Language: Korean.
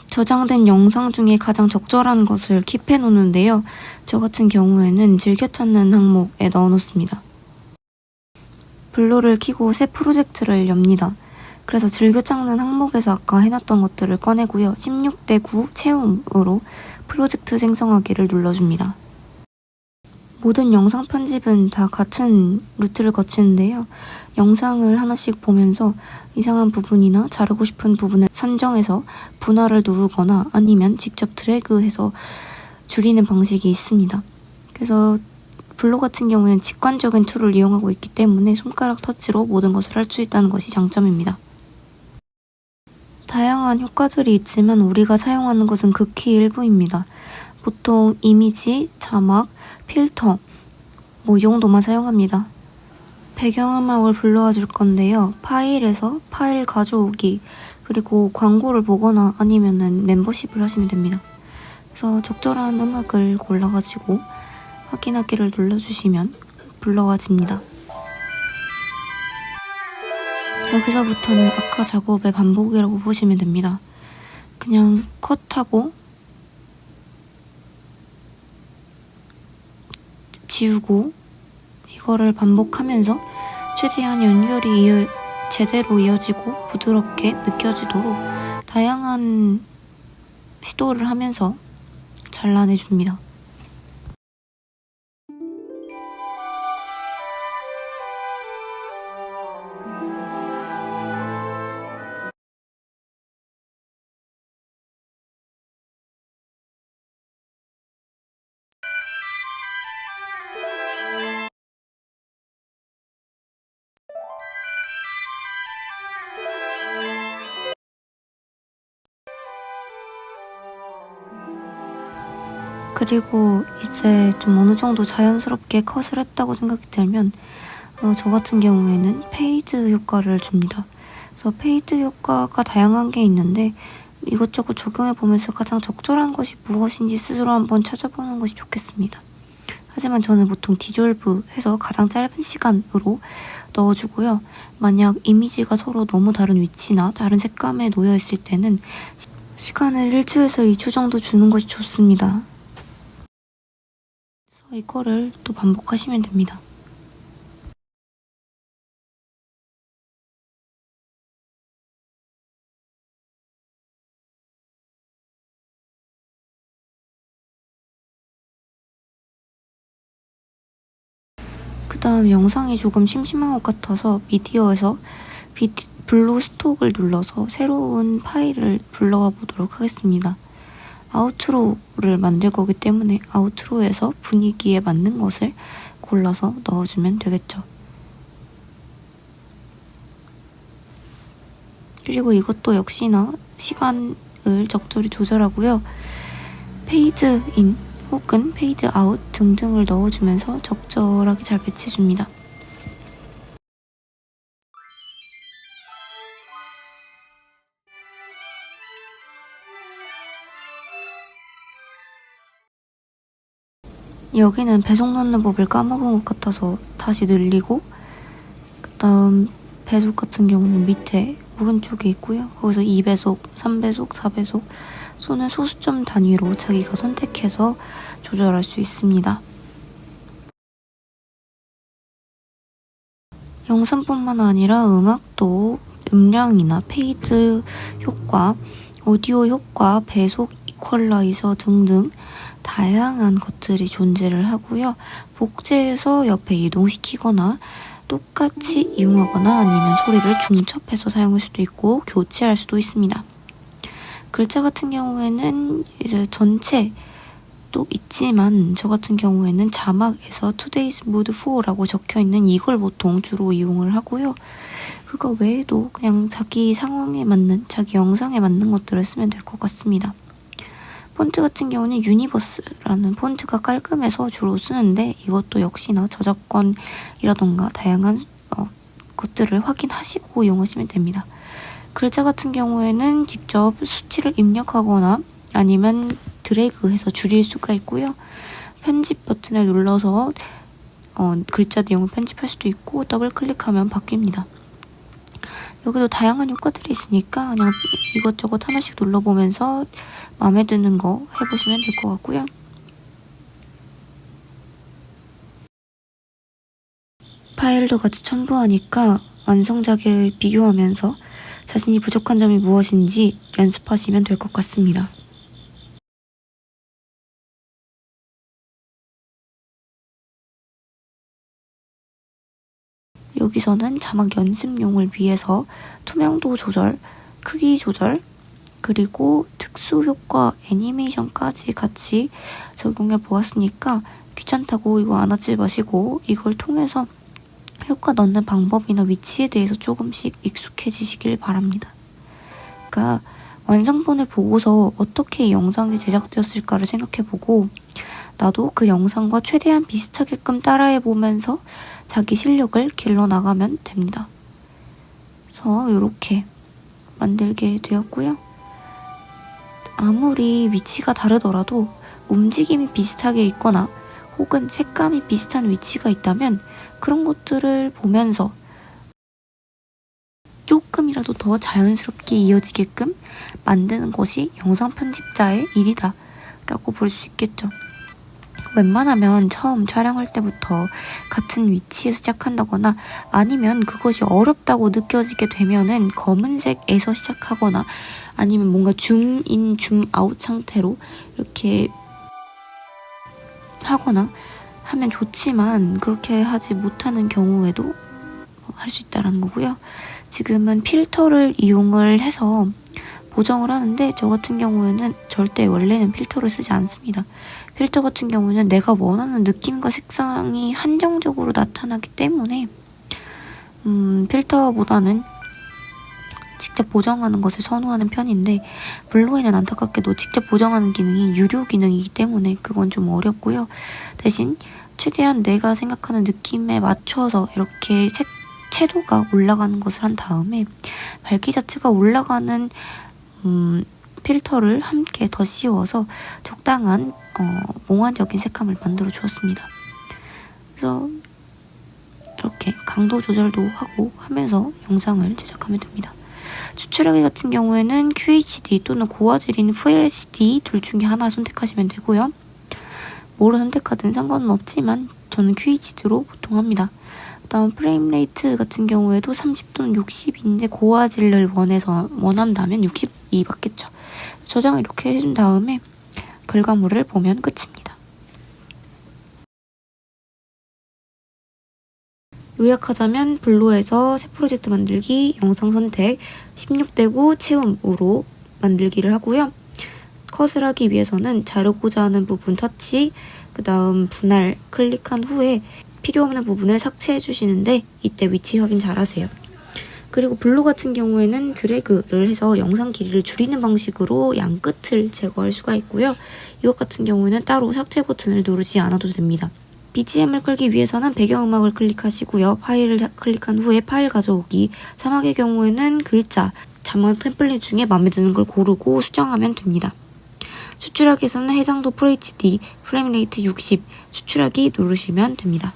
저장된 영상 중에 가장 적절한 것을 킵해 놓는데요. 저 같은 경우에는 즐겨 찾는 항목에 넣어 놓습니다. 블루를 켜고 새 프로젝트를 엽니다. 그래서 즐겨 찾는 항목에서 아까 해놨던 것들을 꺼내고요. 16대 9 채움으로 프로젝트 생성하기를 눌러줍니다. 모든 영상 편집은 다 같은 루트를 거치는데요. 영상을 하나씩 보면서 이상한 부분이나 자르고 싶은 부분을 선정해서 분할을 누르거나 아니면 직접 드래그해서 줄이는 방식이 있습니다. 그래서 블로 같은 경우에는 직관적인 툴을 이용하고 있기 때문에 손가락 터치로 모든 것을 할 수 있다는 것이 장점입니다. 다양한 효과들이 있지만 우리가 사용하는 것은 극히 일부입니다. 보통 이미지, 자막, 필터 이 정도만 사용합니다. 배경음악을 불러와 줄 건데요. 파일에서 파일 가져오기, 그리고 광고를 보거나 아니면은 멤버십을 하시면 됩니다. 그래서 적절한 음악을 골라가지고 확인하기를 눌러주시면 불러와집니다. 여기서부터는 아까 작업의 반복이라고 보시면 됩니다. 그냥 컷하고 지우고 이거를 반복하면서 최대한 연결이 제대로 이어지고 부드럽게 느껴지도록 다양한 시도를 하면서 잘라내줍니다. 그리고 이제 좀 어느 정도 자연스럽게 컷을 했다고 생각이 들면 저 같은 경우에는 페이드 효과를 줍니다. 그래서 페이드 효과가 다양한 게 있는데 이것저것 적용해보면서 가장 적절한 것이 무엇인지 스스로 한번 찾아보는 것이 좋겠습니다. 하지만 저는 보통 디졸브 해서 가장 짧은 시간으로 넣어주고요. 만약 이미지가 서로 너무 다른 위치나 다른 색감에 놓여 있을 때는 시간을 1초에서 2초 정도 주는 것이 좋습니다. 그래서 이거를 또 반복하시면 됩니다. 그 다음 영상이 조금 심심한 것 같아서 미디어에서 블루 스톡을 눌러서 새로운 파일을 불러와 보도록 하겠습니다. 아우트로를 만들 거기 때문에 아우트로에서 분위기에 맞는 것을 골라서 넣어주면 되겠죠. 그리고 이것도 역시나 시간을 적절히 조절하고요. 페이드 인 혹은 페이드 아웃 등등을 넣어주면서 적절하게 잘 배치해줍니다. 여기는 배속 넣는 법을 까먹은 것 같아서 다시 늘리고, 그 다음 배속 같은 경우는 밑에 오른쪽에 있고요. 거기서 2배속, 3배속, 4배속 손은 소수점 단위로 자기가 선택해서 조절할 수 있습니다. 영상뿐만 아니라 음악도 음량이나 페이드 효과, 오디오 효과, 배속, 이퀄라이저 등등 다양한 것들이 존재를 하고요. 복제해서 옆에 이동시키거나 똑같이 이용하거나 아니면 소리를 중첩해서 사용할 수도 있고 교체할 수도 있습니다. 글자 같은 경우에는 이제 전체도 있지만 저 같은 경우에는 자막에서 Today's Mood 4라고 적혀있는 이걸 보통 주로 이용을 하고요. 그거 외에도 그냥 자기 상황에 맞는, 자기 영상에 맞는 것들을 쓰면 될 것 같습니다. 폰트 같은 경우는 유니버스라는 폰트가 깔끔해서 주로 쓰는데 이것도 역시나 저작권이라던가 다양한 것들을 확인하시고 이용하시면 됩니다. 글자 같은 경우에는 직접 수치를 입력하거나 아니면 드래그해서 줄일 수가 있고요. 편집 버튼을 눌러서 글자 내용을 편집할 수도 있고 더블 클릭하면 바뀝니다. 여기도 다양한 효과들이 있으니까 그냥 이것저것 하나씩 눌러보면서 마음에 드는 거 해보시면 될 것 같고요. 파일도 같이 첨부하니까 완성작에 비교하면서 자신이 부족한 점이 무엇인지 연습하시면 될 것 같습니다. 여기서는 자막 연습용을 위해서 투명도 조절, 크기 조절, 그리고 특수 효과 애니메이션까지 같이 적용해 보았으니까 귀찮다고 이거 안 하지 마시고 이걸 통해서 효과 넣는 방법이나 위치에 대해서 조금씩 익숙해지시길 바랍니다. 그러니까 완성본을 보고서 어떻게 이 영상이 제작되었을까를 생각해보고 나도 그 영상과 최대한 비슷하게끔 따라해보면서 자기 실력을 길러나가면 됩니다. 그래서 이렇게 만들게 되었고요. 아무리 위치가 다르더라도 움직임이 비슷하게 있거나 혹은 색감이 비슷한 위치가 있다면 그런 것들을 보면서 조금이라도 더 자연스럽게 이어지게끔 만드는 것이 영상 편집자의 일이다 라고 볼 수 있겠죠. 웬만하면 처음 촬영할 때부터 같은 위치에서 시작한다거나 아니면 그것이 어렵다고 느껴지게 되면은 검은색에서 시작하거나 아니면 뭔가 줌인, 줌아웃 상태로 이렇게 하거나 하면 좋지만 그렇게 하지 못하는 경우에도 할 수 있다는 거고요. 지금은 필터를 이용을 해서 보정을 하는데 저 같은 경우에는 절대 원래는 필터를 쓰지 않습니다. 필터 같은 경우는 내가 원하는 느낌과 색상이 한정적으로 나타나기 때문에 필터보다는 직접 보정하는 것을 선호하는 편인데 블루에는 안타깝게도 직접 보정하는 기능이 유료 기능이기 때문에 그건 좀 어렵고요. 대신 최대한 내가 생각하는 느낌에 맞춰서 이렇게 채도가 올라가는 것을 한 다음에 밝기 자체가 올라가는 필터를 함께 더 씌워서 적당한 몽환적인 색감을 만들어 주었습니다. 그래서 이렇게 강도 조절도 하고 하면서 영상을 제작하면 됩니다. 추출하기 같은 경우에는 QHD 또는 고화질인 FHD 둘 중에 하나 선택하시면 되고요. 뭐를 선택하든 상관은 없지만 저는 QHD로 보통 합니다. 그다음 프레임 레이트 같은 경우에도 30 또는 60인데 고화질을 원한다면 62 받겠죠. 저장을 이렇게 해준 다음에 결과물을 보면 끝입니다. 요약하자면 블루에서 새 프로젝트 만들기, 영상 선택, 16대 9 채움으로 만들기를 하고요. 컷을 하기 위해서는 자르고자 하는 부분 터치, 그 다음 분할 클릭한 후에 필요 없는 부분을 삭제해 주시는데 이때 위치 확인 잘 하세요. 그리고 블루 같은 경우에는 드래그를 해서 영상 길이를 줄이는 방식으로 양 끝을 제거할 수가 있고요. 이것 같은 경우에는 따로 삭제 버튼을 누르지 않아도 됩니다. BGM을 끌기 위해서는 배경음악을 클릭하시고요. 파일을 클릭한 후에 파일 가져오기, 자막의 경우에는 글자, 자막 템플릿 중에 마음에 드는 걸 고르고 수정하면 됩니다. 추출하기에서는 해상도 FHD, 프레임 레이트 60, 추출하기 누르시면 됩니다.